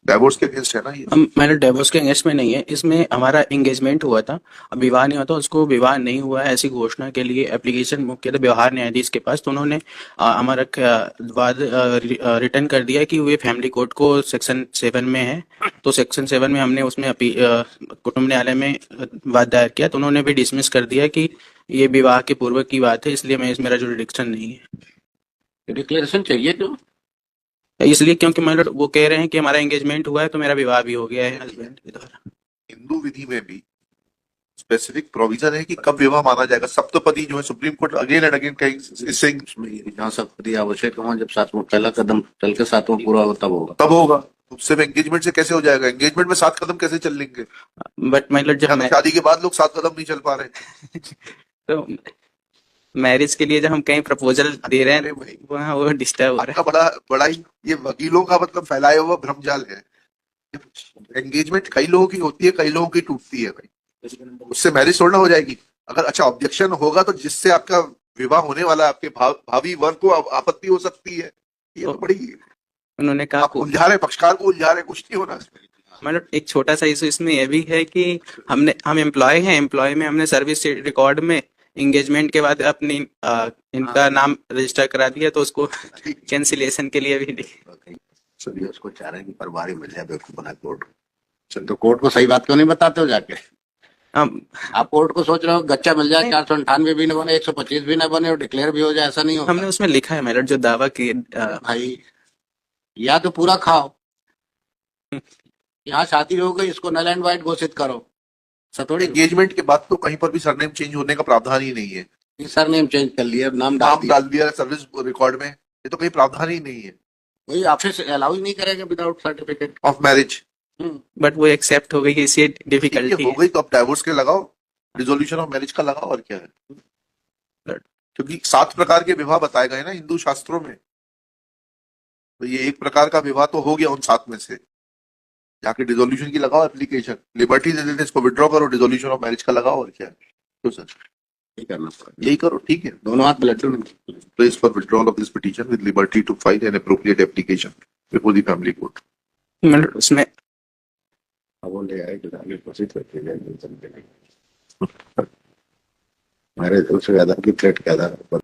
Divorce के against है ना ये? हम मैंने डाइवोर्स के अगेंस्ट में नहीं है, इसमें हमारा एंगेजमेंट हुआ था। अब विवाह नहीं हुआ था, उसको विवाह नहीं हुआ है ऐसी घोषणा के लिए एप्लीकेशन बुक किया था व्यवहार न्यायाधीश के पास, तो उन्होंने हमारा वाद रिटर्न कर दिया कि वो फैमिली कोर्ट को सेक्शन 7 में है। तो सेक्शन 7 में हमने उसमें कुटुंब न्यायालय में वाद दायर किया, तो उन्होंने भी डिसमिस कर दिया कि ये विवाह के पूर्व की बात है, इसलिए मैं मेरा जुरिडिक्शन नहीं है। डिक्लेरेशन चाहिए क्यों? इसलिए क्योंकि मतलब वो कह रहे हैं कि हमारा एंगेजमेंट हुआ है तो मेरा विवाह भी हो गया है हस्बैंड के द्वारा। हिंदू विधि में भी स्पेसिफिक प्रोविजन है कि कब विवाह माना जाएगा। सप्तपदी जो है supreme court again and again इससे जहाँ सप्तपदी आवश्यक हो, जब सातवां पहला कदम चल के सातवां पूरा हो तब होगा। तब होगा। तो सिर्फ एंगेजमेंट से कैसे हो जाएगा? एंगेजमेंट में 7 कदम कैसे चल लेंगे? बट मतलब जब मैं शादी के बाद लोग 7 कदम नहीं चल पा रहे। तो मैरिज के लिए जब हम कहीं प्रपोजल दे रहे अरे हैं भाई, वहाँ वो डिस्टर्ब हो रहा आपका बड़ा बड़ा ही ये वकीलों का मतलब फैलाया हुआ भ्रमजाल है। एंगेजमेंट कई लोगों की होती है, कई लोगों की टूटती है भाई। उससे मैरिज थोड़ा ना हो जाएगी। अगर अच्छा ऑब्जेक्शन होगा तो जिससे आपका विवाह होने वाला है, आपके भावी वर को आपत्ति हो सकती है। ये है। तो बड़ी तो उन्होंने कहा आप उलझा रहे, पक्षकार को उलझा रहे, कुछ नहीं होना। मतलब एक छोटा सा इशू इसमें यह भी है कि हम एम्प्लॉय हैं, एम्प्लॉय में हमने सर्विस रिकॉर्ड में एंगेजमेंट के बाद अपनी इनका नाम रजिस्टर करा दिया, तो उसको कैंसिलेशन के लिए भी सभी उसको चाह रहे हैं कि परिवार ही मिल जाए बेवकूफ बना कोर्ट को। तो कोर्ट को सही बात क्यों नहीं बताते हो जाके? हम आप कोर्ट को सोच रहे हो गच्चा मिल जाए, 498 भी न बने, 125 भी न बने और डिक्लेयर भी हो जाए, ऐसा नहीं होता हमने उसमें लिखा है मेरा जो दावा की भाई। या तो पूरा खाओ, यहाँ शादी हो गई, इसको नल एंड वाइड घोषित करो। सतोड़ी एंगेजमेंट के बाद तो कहीं पर भी सरनेम चेंज होने का प्रावधान ही नहीं है। सर नेम चेंज कर लिया, नाम डाल नाम दिया, डाल दिया सर्विस रिकॉर्ड में, ये तो कहीं प्रावधान ही नहीं है कोई ऑफिस अलाउ ही नहीं करेगा without certificate. Of marriage. But वो एक्सेप्ट हो गई कि इसी ठीक है, डिफिकल्टी हो गई तो अब डाइवोर्स के लगाओ, डिसोल्यूशन ऑफ मैरिज का लगाओ, और क्या है। क्योंकि 7 प्रकार के विवाह बताए गए ना हिंदू शास्त्रों में, तो ये एक प्रकार का विवाह तो हो गया उन 7 में से। जाके डिसोल्यूशन की लगाओ एप्लीकेशन, लिबर्टी दे देते, इसको विड्रॉ करो, डिसोल्यूशन ऑफ मैरिज का लगाओ, और क्या है। तो सर यही करना पड़ेगा, यही करो, ठीक है। दोनों हाथ blood place for withdrawal of this petition with liberty to file an appropriate application before the family court. मतलब उसमें वो ले आए कि आगे घोषित करके जाएंगे। मेरे दिल से ज्यादा की थ्रेट क्या था।